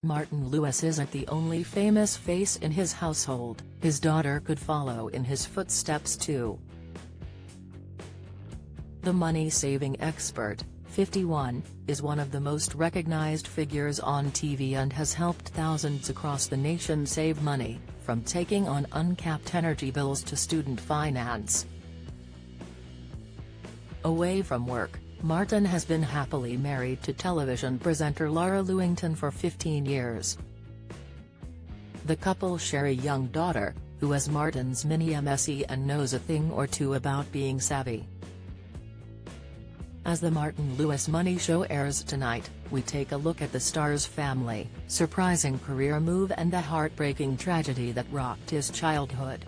Martin Lewis isn't the only famous face in his household, his daughter could follow in his footsteps too. The money-saving expert, 51, is one of the most recognized figures on TV and has helped thousands across the nation save money, from taking on uncapped energy bills to student finance. Away from work, Martin has been happily married to television presenter Lara Lewington for 15 years. The couple share a young daughter, who is Martin's mini MSE and knows a thing or two about being savvy. As the Martin Lewis Money Show airs tonight, we take a look at the star's family, surprising career move and the heartbreaking tragedy that rocked his childhood.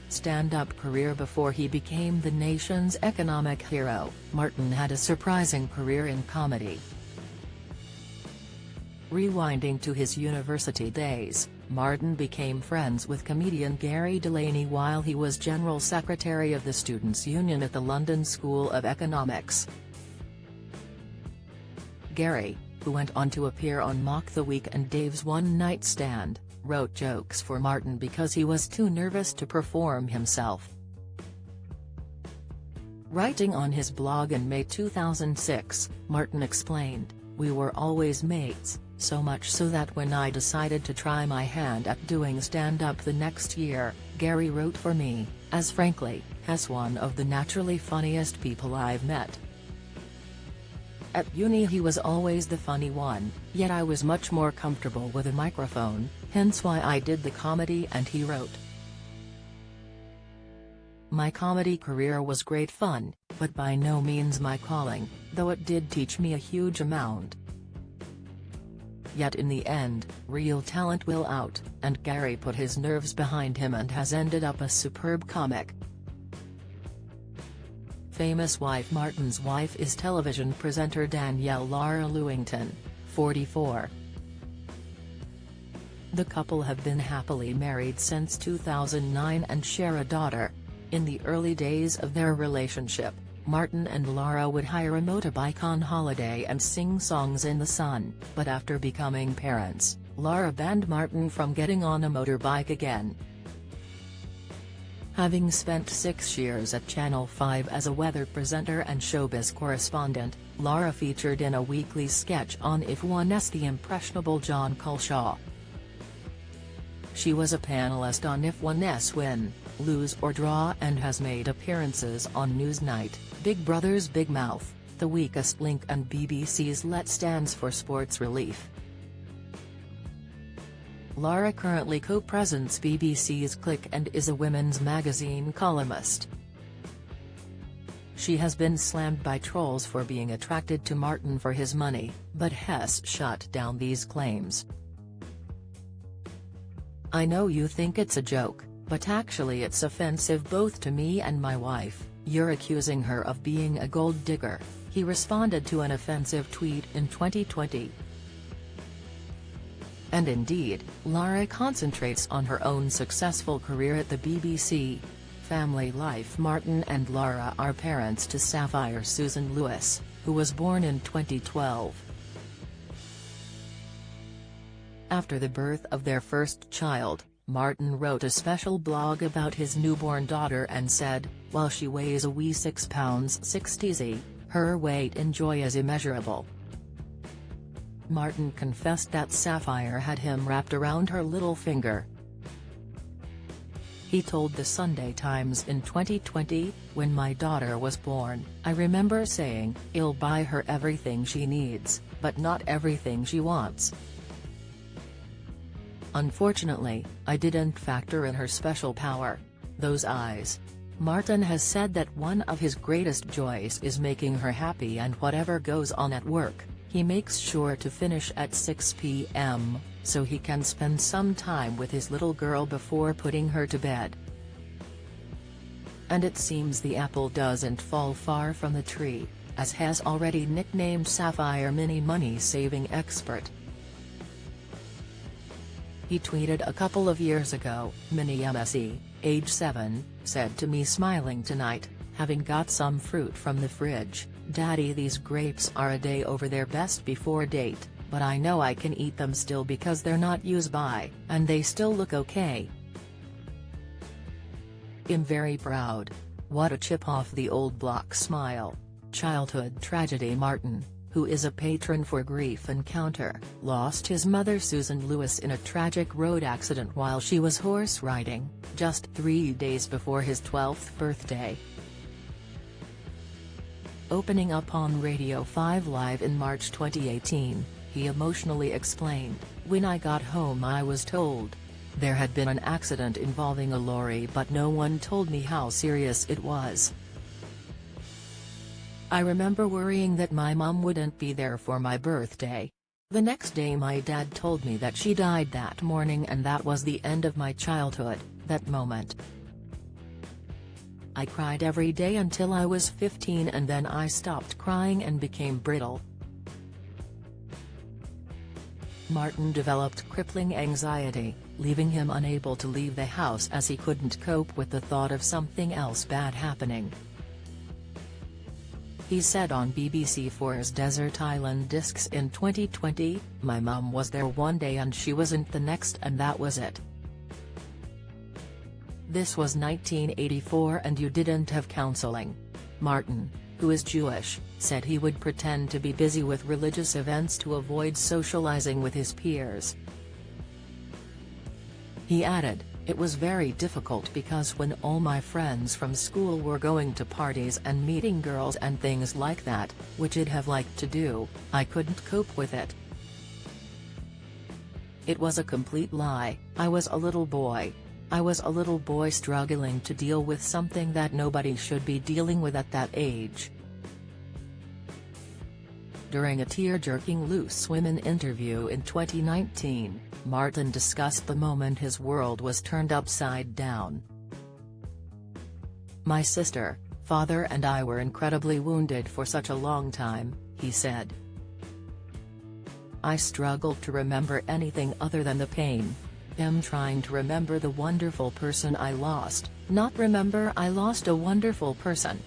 Stand-up career. Before he became the nation's economic hero, Martin had a surprising career in comedy. Rewinding to his university days, Martin became friends with comedian Gary Delaney while he was General Secretary of the Students' Union at the London School of Economics. Gary, who went on to appear on Mock the Week and Dave's One Night Stand, wrote jokes for Martin because he was too nervous to perform himself. Writing on his blog in May 2006, Martin explained, "We were always mates, so much so that when I decided to try my hand at doing stand-up the next year, Gary wrote for me, as frankly, as one of the naturally funniest people I've met. At uni he was always the funny one, yet I was much more comfortable with a microphone, hence why I did the comedy," and he wrote. "My comedy career was great fun, but by no means my calling, though it did teach me a huge amount. Yet in the end, real talent will out, and Gary put his nerves behind him and has ended up a superb comic." Famous wife. Martin's wife is television presenter Danielle Lara Lewington, 44. The couple have been happily married since 2009 and share a daughter. In the early days of their relationship, Martin and Lara would hire a motorbike on holiday and sing songs in the sun, but after becoming parents, Lara banned Martin from getting on a motorbike again. Having spent 6 years at Channel 5 as a weather presenter and showbiz correspondent, Lara featured in a weekly sketch on If One's The Impressionable John Culshaw. She was a panelist on If One's Win, Lose or Draw and has made appearances on Newsnight, Big Brother's Big Mouth, The Weakest Link and BBC's Let stands for Sports Relief. Lara currently co-presents BBC's Click and is a women's magazine columnist. She has been slammed by trolls for being attracted to Martin for his money, but has shut down these claims. "I know you think it's a joke, but actually it's offensive both to me and my wife. You're accusing her of being a gold digger," he responded to an offensive tweet in 2020. And indeed, Lara concentrates on her own successful career at the BBC. Family life. Martin and Lara are parents to Sapphire Susan Lewis, who was born in 2012. After the birth of their first child, Martin wrote a special blog about his newborn daughter and said, "While she weighs a wee 6 pounds 6 her weight in joy is immeasurable." Martin confessed that Sapphire had him wrapped around her little finger. He told the Sunday Times in 2020, "When my daughter was born, I remember saying, I'll buy her everything she needs, but not everything she wants. Unfortunately, I didn't factor in her special power. Those eyes." Martin has said that one of his greatest joys is making her happy, and whatever goes on at work, he makes sure to finish at 6 p.m, so he can spend some time with his little girl before putting her to bed. And it seems the apple doesn't fall far from the tree, as has already nicknamed Sapphire Mini Money Saving Expert. He tweeted a couple of years ago, "Mini MSE, age 7, said to me smiling tonight, having got some fruit from the fridge, 'Daddy, these grapes are a day over their best before date, but I know I can eat them still because they're not used by, and they still look okay. I'm very proud. What a chip off the old block smile. Childhood tragedy. Martin, who is a patron for Grief Encounter, lost his mother Susan Lewis in a tragic road accident while she was horse riding, just 3 days before his 12th birthday. Opening up on Radio 5 Live in March 2018, he emotionally explained, "When I got home I was told there had been an accident involving a lorry, but no one told me how serious it was. I remember worrying that my mom wouldn't be there for my birthday. The next day my dad told me that she died that morning, and that was the end of my childhood, that moment. I cried every day until I was 15, and then I stopped crying and became brittle." Martin developed crippling anxiety, leaving him unable to leave the house as he couldn't cope with the thought of something else bad happening. He said on BBC4's Desert Island Discs in 2020, "My mum was there one day and she wasn't the next, and that was it. This was 1984 and you didn't have counseling." Martin, who is Jewish, said he would pretend to be busy with religious events to avoid socializing with his peers. He added, "It was very difficult because when all my friends from school were going to parties and meeting girls and things like that, which I'd have liked to do, I couldn't cope with it. It was a complete lie. I was a little boy. I was a little boy struggling to deal with something that nobody should be dealing with at that age." During a tear-jerking Loose Women interview in 2019, Martin discussed the moment his world was turned upside down. "My sister, father and I were incredibly wounded for such a long time," he said. "I struggled to remember anything other than the pain. I'm trying to remember the wonderful person I lost, not remember I lost a wonderful person."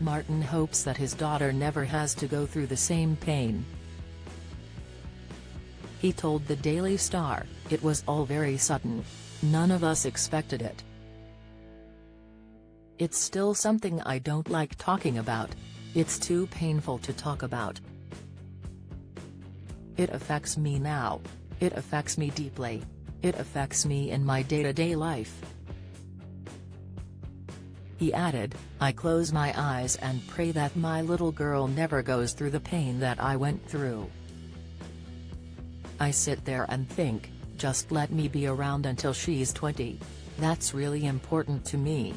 Martin hopes that his daughter never has to go through the same pain. He told the Daily Star, "It was all very sudden. None of us expected it. It's still something I don't like talking about. It's too painful to talk about. It affects me now. It affects me deeply. It affects me in my day-to-day life." He added, "I close my eyes and pray that my little girl never goes through the pain that I went through. I sit there and think, just let me be around until she's 20. That's really important to me."